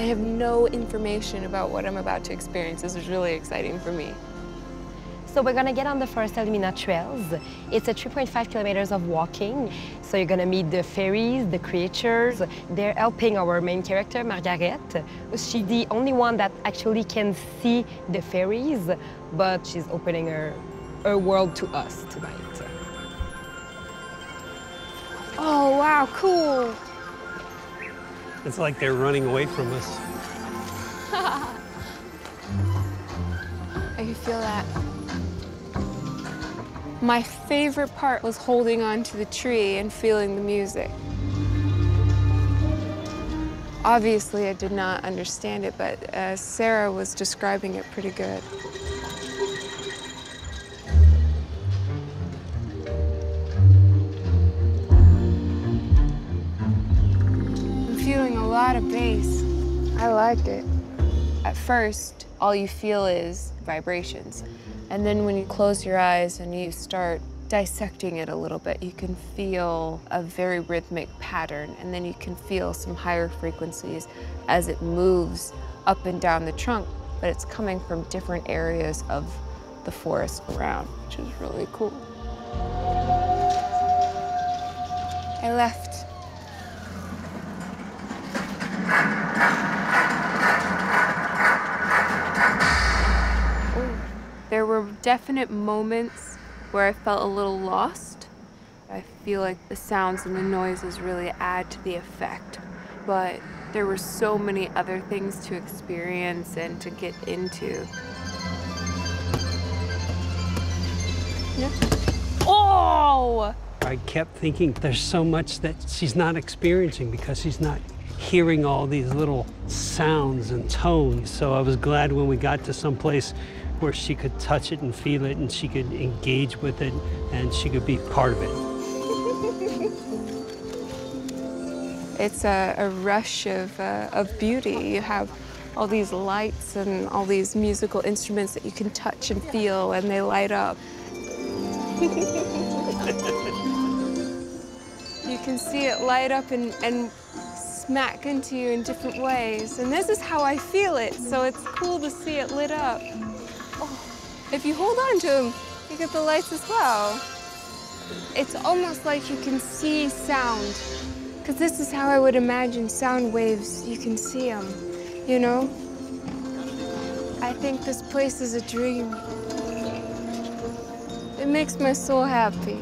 have no information about what I'm about to experience. This is really exciting for me. So we're gonna get on the Foresta Lumina trails. It's a 3.5 kilometers of walking. So you're gonna meet the fairies, the creatures. They're helping our main character, Margaret. She's the only one that actually can see the fairies, but she's opening her world to us tonight. Oh, wow, cool. It's like they're running away from us. I can feel that. My favorite part was holding on to the tree and feeling the music. Obviously, I did not understand it, but Sarah was describing it pretty good. I'm feeling a lot of bass. I like it. At first, all you feel is vibrations. And then when you close your eyes and you start dissecting it a little bit, you can feel a very rhythmic pattern, and then you can feel some higher frequencies as it moves up and down the trunk, but it's coming from different areas of the forest around, which is really cool. I left. There were definite moments where I felt a little lost. I feel like the sounds and the noises really add to the effect, but there were so many other things to experience and to get into. Yeah. Oh! I kept thinking there's so much that she's not experiencing because she's not hearing all these little sounds and tones. So I was glad when we got to some place where she could touch it and feel it and she could engage with it and she could be part of it. It's a rush of beauty. You have all these lights and all these musical instruments that you can touch and feel, and they light up. You can see it light up and smack into you in different ways. And this is how I feel it, so it's cool to see it lit up. Oh, if you hold on to them, you get the lights as well. It's almost like you can see sound, because this is how I would imagine sound waves. You can see them, you know? I think this place is a dream. It makes my soul happy.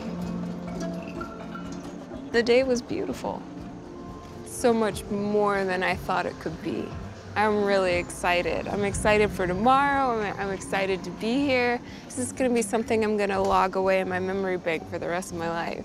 The day was beautiful. So much more than I thought it could be. I'm really excited. I'm excited for tomorrow. I'm excited to be here. This is gonna be something I'm gonna log away in my memory bank for the rest of my life.